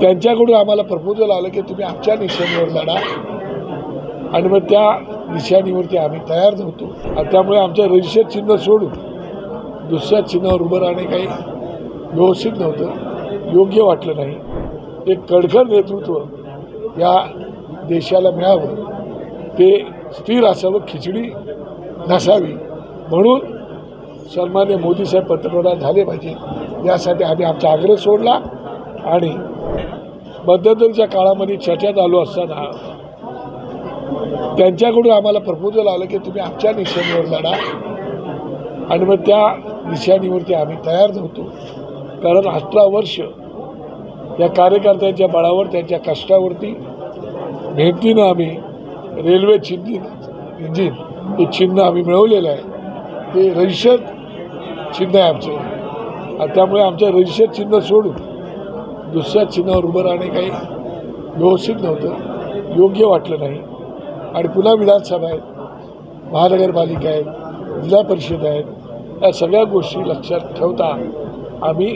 त्यांच्याकडून आम्हाला प्रपोजल आलं की तुम्ही आमच्या निशाणीवर लढा आणि मग त्या निशाणीवरती आम्ही तयार नव्हतो आणि त्यामुळे आमचं रजिस्टर चिन्ह सोडून दुसऱ्या चिन्हावर उभं राहणे काही व्यवस्थित नव्हतं, योग्य वाटलं नाही. एक कडकड नेतृत्व या देशाला मिळावं, ते स्थिर असावं, खिचडी नसावी, म्हणून सन्माननीय मोदी साहेब पंतप्रधान झाले पाहिजे यासाठी आम्ही आमचा आग्रह सोडला. आणि मध्यंतरीच्या काळामध्ये चर्चा चालू असताना त्यांच्याकडून आम्हाला प्रपोजल आलं की तुम्ही आमच्या निशाणीवर लढा आणि मग त्या निशाणीवरती आम्ही तयार नव्हतो. कारण 18 वर्ष या कार्यकर्त्यांच्या बळावर, त्यांच्या कष्टावरती, मेहनतीनं आम्ही रेल्वे इंजिन हे चिन्ह आम्ही मिळवलेलं आहे. ते रजिस्टर चिन्ह आहे आमचं आणि त्यामुळे आमचं रजिस्टर चिन्ह सोडून दुसऱ्या चिन्हावर उभं राहणे काही व्यवस्थित नव्हतं, योग्य वाटलं नाही. आणि पुन्हा विधानसभा आहेत, महानगरपालिका आहेत, जिल्हा परिषद आहेत, या सगळ्या गोष्टी लक्षात ठेवता आम्ही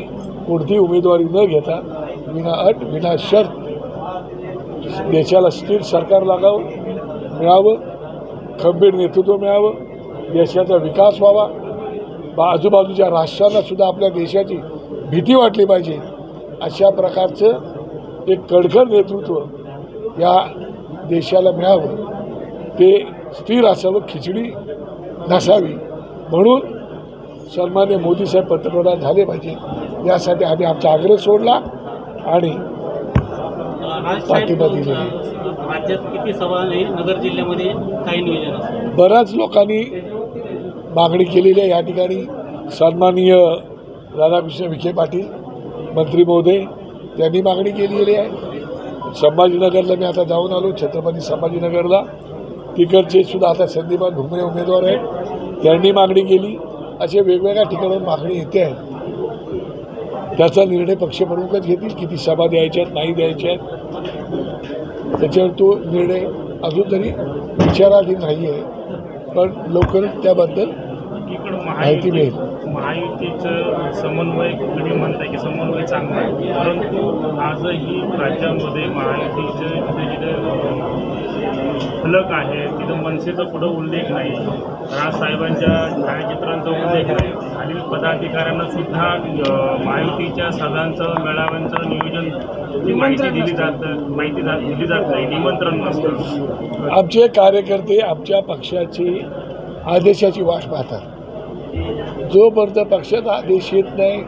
कोणतीही उमेदवारी न घेता विना अट विना शर्त देशाला स्थिर सरकार मिळावं, खंबीर नेतृत्व मिळावं, देशाचा विकास व्हावा, आजूबाजूच्या राष्ट्रांनासुद्धा आपल्या देशाची भीती वाटली पाहिजे, अशा प्रकारचं एक कडकड नेतृत्व या देशाला मिळावं, ते स्थिर असावं, खिचडी नसावी, म्हणून सन्माननीय मोदी साहेब पंतप्रधान झाले पाहिजे यासाठी आम्ही आमचा आग्रह सोडला आणि पाठिंबा दिलेला. राज्यात किती सभा आहे, नगर जिल्ह्यामध्ये काही नियोजन असेल? बऱ्याच लोकांनी मागणी केलेली आहे. या ठिकाणी सन्माननीय राधाकृष्ण विखे पाटील मंत्री महोदय त्यांनी मागणी केलेली आहे. संभाजीनगरला मी आता जाऊन आलो, छत्रपती संभाजीनगरला, तिकडचे सुद्धा आता संदीपान भुमरे उमेदवार आहेत, त्यांनी मागणी केली. असे वेगवेगळ्या ठिकाणाहून मागणी येते आहे. त्याचा निर्णय पक्षप्रमुखच घेतील, किती सभा द्यायच्या आहेत, नाही द्यायच्या आहेत, त्याच्यावर तो निर्णय अजून तरी विचाराधीन नाही आहे, पण लवकरच त्याबद्दल माहिती मिळेल. महायुतीचं समन्वय तुम्ही म्हणताय की समन्वय चांगला आहे, परंतु आजही राज्यामध्ये महायुतीचे जिथे फलक आहे तिथं मनसेचा पुढं उल्लेख नाही, राजसाहेबांच्या छायाचित्रांचा उल्लेख नाही, खालील पदाधिकाऱ्यांना सुद्धा महायुतीच्या सभांचं, मेळाव्यांचं नियोजन माहिती दिली जात नाही, निमंत्रण नसतं. आमचे कार्यकर्ते आमच्या पक्षाची आदेशाची वाट पाहतात. जोपर्यंत पक्षाचा आदेश येत नाही,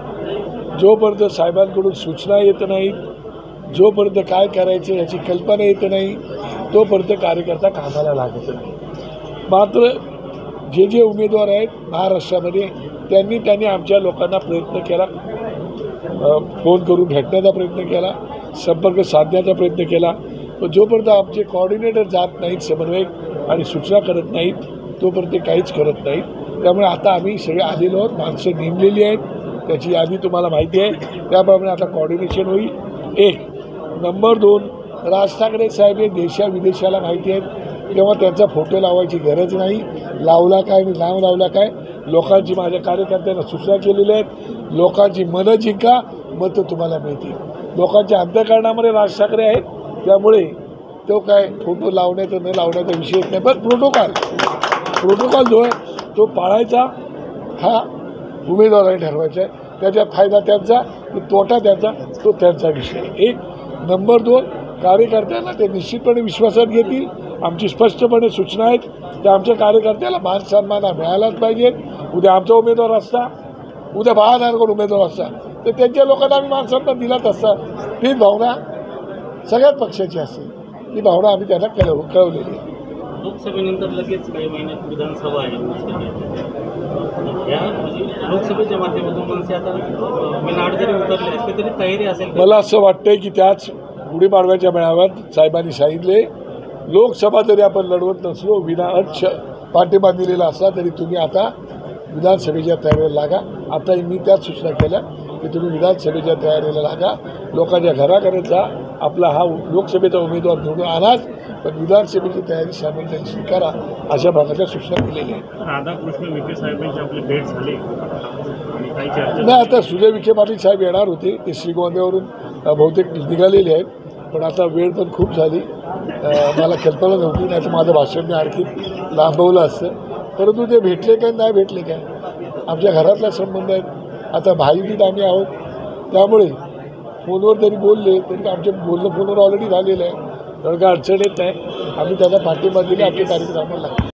जोपर्यंत साहेबांकडून सूचना येत नाहीत, जोपर्यंत काय करायचं याची कल्पना येत नाही, तोपर्यंत कार्यकर्ता कामाला लागत नाही. मात्र जे उमेदवार आहेत महाराष्ट्रामध्ये त्यांनी आमच्या लोकांना प्रयत्न केला, फोन करून भेटण्याचा प्रयत्न केला, संपर्क साधण्याचा प्रयत्न केला, पण जोपर्यंत आमचे कोऑर्डिनेटर जात नाहीत, समन्वयक आणि सूचना करत नाहीत, तोपर्यंत ते काहीच करत नाहीत. त्यामुळे आता आम्ही सगळे आलेलो आहोत, माणसं नेमलेली आहेत, त्याची यादी तुम्हाला माहिती आहे, त्याप्रमाणे आता कोऑर्डिनेशन होईल. 1 नंबर 2 राज ठाकरे साहेब हे देशाविदेशाला माहिती आहेत, तेव्हा त्यांचा फोटो लावायची गरज नाही. लावला काय आणि नाव लावला काय, लोकांची, माझ्या कार्यकर्त्यांना सूचना केलेल्या आहेत. लोकांची मनं जिंका, मतं तुम्हाला मिळतील. लोकांच्या अंतःकरणामध्ये राज ठाकरे आहेत, त्यामुळे तो काय फोटो लावण्याचा न लावण्याचा विषय नाही, पण प्रोटोकॉल जो आहे तो पाळायचा, हा उमेदवाराने ठरवायचा आहे. त्याच्यात फायदा त्यांचा, तोटा त्यांचा, तो त्यांचा विषय. 1 नंबर 2 कार्यकर्त्यांना ते निश्चितपणे विश्वासात घेतील. आमची स्पष्टपणे सूचना आहेत, त्या आमच्या कार्यकर्त्याला मान सन्मान मिळालाच पाहिजे. उद्या आमचा उमेदवार असता, उद्या महानगरकडून उमेदवार असता, तर त्यांच्या लोकांना आम्ही मान सन्मान दिलाच असता. हीच भावना सगळ्याच पक्षाची असते, ही भावना आम्ही त्यांना कळवलेली आहे. लोकसभेनंतर लगेच काही महिन्यात विधानसभा आहे, या लोकसभेच्या माध्यमातून मनसे आता नाड जरी उतरले असते तरी तयारी असेल. मला असं वाटतंय की त्याच गुढीपाडव्याच्या मेळाव्यात साहेबांनी सांगितले, लोकसभा जरी आपण लढवत नसलो, विना अट पाठिंबा दिलेला असला तरी तुम्ही आता विधानसभेच्या तयारीला लागा. आता मी त्याच सूचना केल्या की तुम्ही विधानसभेच्या तयारीला लागा, लोकांच्या घराघरात जा, आपला हा लोकसभेचा उमेदवार निवडून आणाच, पण विधानसभेची तयारी सामोरं स्वीकारा, अशा प्रकारच्या सूचना दिलेल्या आहेत. राधाकृष्ण विखे साहेबांची आपली भेट झाली आणि काही चर्चा नाही, आता सुजय विखे पाटील साहेब येणार होते, ते श्रीगोंद्यावरून बहुतेक निघालेले आहेत, पण आता वेळ पण खूप झाली. मला कल्पना नव्हती, नाही तर माझं भाषण मी आणखी लांबवलं असतं. परंतु ते भेटले काय नाही भेटले काय आमच्या घरातला संबंध आहेत. आता भाईबीज आम्ही आहोत, त्यामुळे फोनवर जरी बोलले तरी आमचे बोलणं फोनवर ऑलरेडी झालेलं आहे. तर काय अडचण येत नाही. आम्ही त्याचा पाठिंबा दिला, आमचे कार्यक्रम लागले.